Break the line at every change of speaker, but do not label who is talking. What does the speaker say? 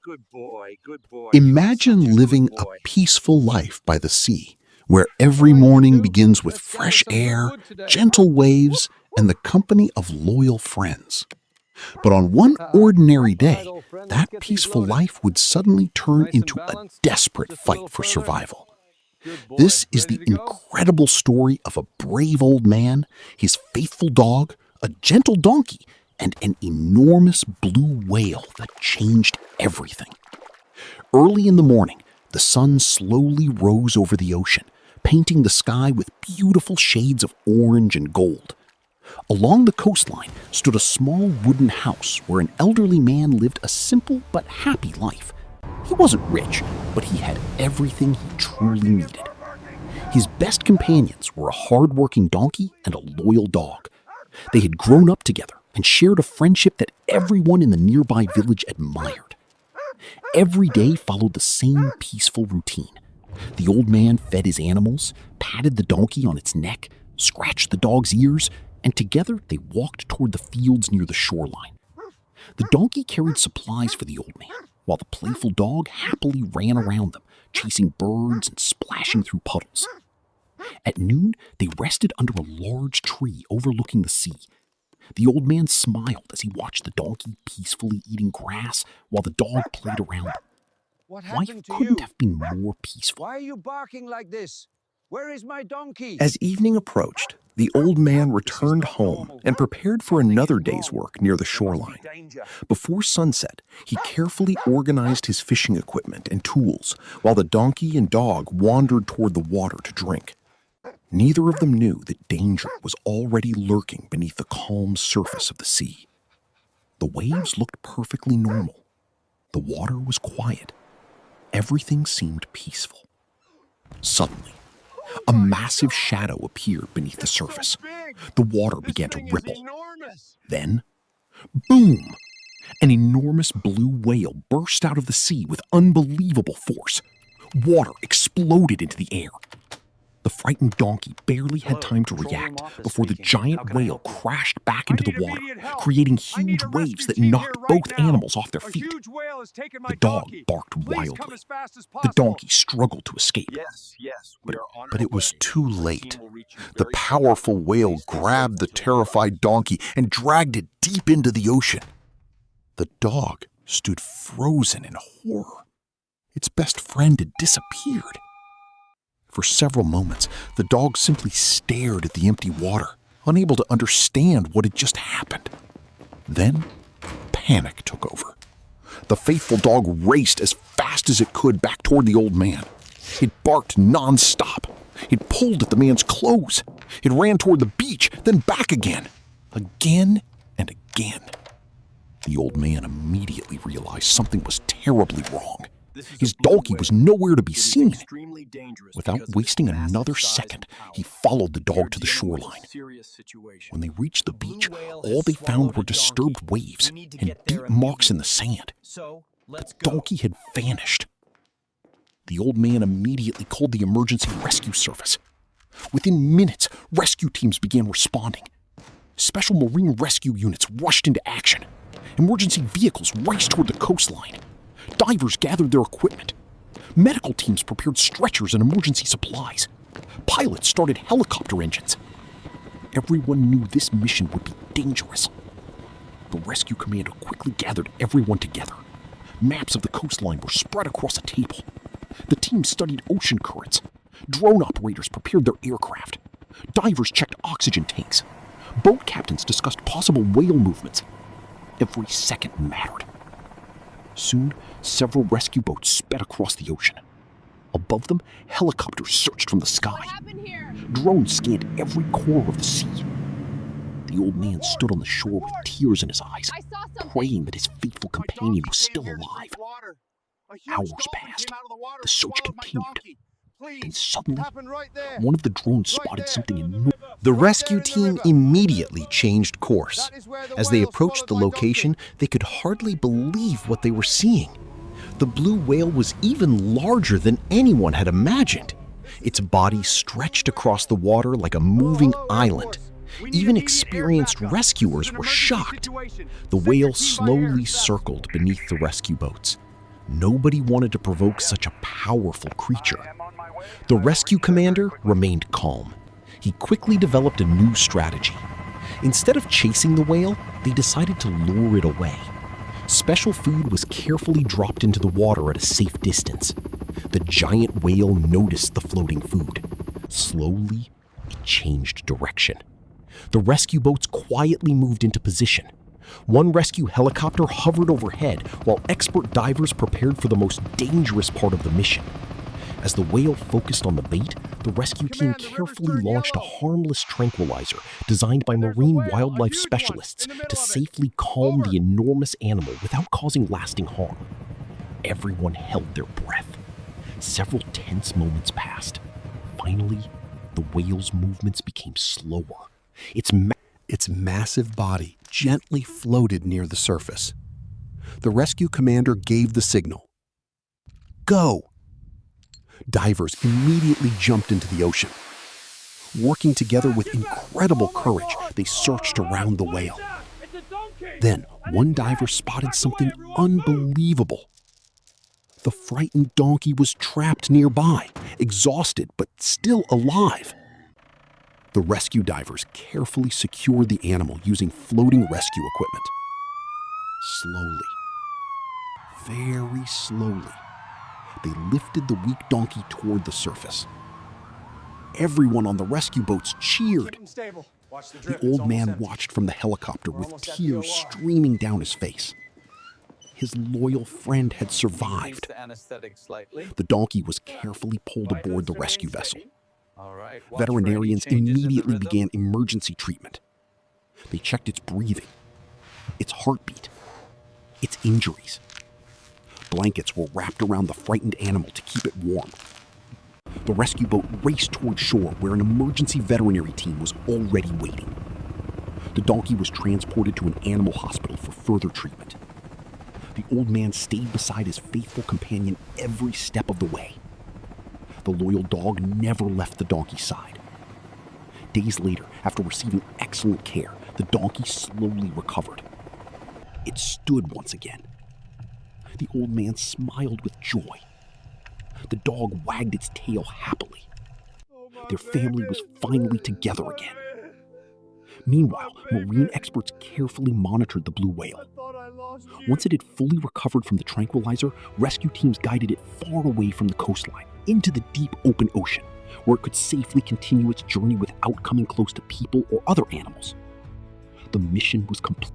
Good boy, good boy. You are such
Imagine
a good
living a
boy.
peaceful life by the sea, where
All
every
right, you
morning
two,
begins with
let's gather
fresh
some good
air,
wood today.
gentle waves, and the company of loyal friends. But on one ordinary
All right,
day,
old friend, let's
that
get these
peaceful
loaded.
life would suddenly turn
Nice and
into a
balanced.
desperate
Just a little
fight for
further.
survival.
Good boy.
This is
Ready
the
to go?
incredible story of a brave old man, his faithful dog, a gentle donkey, and an enormous blue whale that changed everything. Early in the morning, the sun slowly rose over the ocean, painting the sky with beautiful shades of orange and gold. Along the coastline stood a small wooden house where an elderly man lived a simple but happy life. He wasn't rich, but he had everything he truly needed. His best companions were a hard-working donkey and a loyal dog. They had grown up together and shared a friendship that everyone in the nearby village admired. Every day followed the same peaceful routine. The old man fed his animals, patted the donkey on its neck, scratched the dog's ears, and together they walked toward the fields near the shoreline. The donkey carried supplies for the old man, while the playful dog happily ran around them, chasing birds and splashing through puddles. At noon, they rested under a large tree overlooking the sea. The old man smiled as he watched the donkey peacefully eating grass while the dog played around him.
What
Life
happened to
couldn't
you?
have been more peaceful.
Why are you barking like this? Where is my donkey?
As evening approached, the old man returned home and prepared for another day's work near the shoreline. Before sunset, he carefully organized his fishing equipment and tools while the donkey and dog wandered toward the water to drink. Neither of them knew that danger was already lurking beneath the calm surface of the sea. The waves looked perfectly normal. The water was quiet. Everything seemed peaceful. Suddenly, a massive shadow appeared beneath the surface. The water began to ripple. Then, boom! An enormous blue whale burst out of the sea with unbelievable force. Water exploded into the air. The frightened donkey barely had time to react before the giant whale crashed back into the water, creating huge waves that knocked both animals off their feet. The dog barked wildly. The donkey struggled to escape.
But it was too late. The powerful whale grabbed the terrified donkey and dragged it deep into the ocean. The dog stood frozen in horror. Its best friend had disappeared. For several moments, the dog simply stared at the empty water, unable to understand what had just happened. Then, panic took over. The faithful dog raced as fast as it could back toward the old man. It barked nonstop. It pulled at the man's clothes. It ran toward the beach, then back again. Again and again. The old man immediately realized something was terribly wrong. His donkey was nowhere to be seen. Without wasting another second, he followed the dog to the shoreline. When they reached the beach, all they found were disturbed waves and deep marks in the sand. The donkey had vanished. The old man immediately called the emergency rescue service. Within minutes, rescue teams began responding. Special marine rescue units rushed into action. Emergency vehicles raced toward the coastline. Divers gathered their equipment. Medical teams prepared stretchers and emergency supplies. Pilots started helicopter engines. Everyone knew this mission would be dangerous. The rescue commander quickly gathered everyone together. Maps of the coastline were spread across a table. The team studied ocean currents. Drone operators prepared their aircraft. Divers checked oxygen tanks. Boat captains discussed possible whale movements. Every second mattered. Soon, several rescue boats sped across the ocean. Above them, helicopters searched from the sky. Drones scanned every corner of the sea. The old man stood on the shore with tears in his eyes, praying that his faithful companion was still alive. Hours passed. The search continued. Then suddenly, one of the drones spotted something enormous.
The rescue team immediately changed course. As they approached the location, they could hardly believe what they were seeing. The blue whale was even larger than anyone had imagined. Its body stretched across the water like a moving island. Even experienced rescuers were shocked. The whale slowly circled beneath the rescue boats. Nobody wanted to provoke such a powerful creature. The rescue commander remained calm. He quickly developed a new strategy. Instead of chasing the whale, they decided to lure it away. Special food was carefully dropped into the water at a safe distance. The giant whale noticed the floating food. Slowly, it changed direction. The rescue boats quietly moved into position. One rescue helicopter hovered overhead while expert divers prepared for the most dangerous part of the mission. As the whale focused on the bait, the rescue team carefully launched a harmless tranquilizer designed by marine wildlife specialists to safely calm the enormous animal without causing lasting harm. Everyone held their breath. Several tense moments passed. Finally, the whale's movements became slower. Its massive body gently floated near the surface. The rescue commander gave the signal. Go! Divers immediately jumped into the ocean. Working together with incredible courage, they searched around the whale. Then, one diver spotted something unbelievable. The frightened donkey was trapped nearby, exhausted but still alive. The rescue divers carefully secured the animal using floating rescue equipment. Slowly, very slowly, they lifted the weak donkey toward the surface. Everyone on the rescue boats cheered. The old man watched from the helicopter with tears streaming down his face. His loyal friend had survived. The donkey was carefully pulled aboard the rescue vessel. Veterinarians immediately began emergency treatment. They checked its breathing, its heartbeat, its injuries. Blankets were wrapped around the frightened animal to keep it warm. The rescue boat raced toward shore where an emergency veterinary team was already waiting. The donkey was transported to an animal hospital for further treatment. The old man stayed beside his faithful companion every step of the way. The loyal dog never left the donkey's side. Days later, after receiving excellent care, the donkey slowly recovered. It stood once again. The old man smiled with joy. The dog wagged its tail happily. Their family was finally together again. Meanwhile, marine experts carefully monitored the blue whale. Once it had fully recovered from the tranquilizer, rescue teams guided it far away from the coastline, into the deep open ocean, where it could safely continue its journey without coming close to people or other animals. The mission was complete.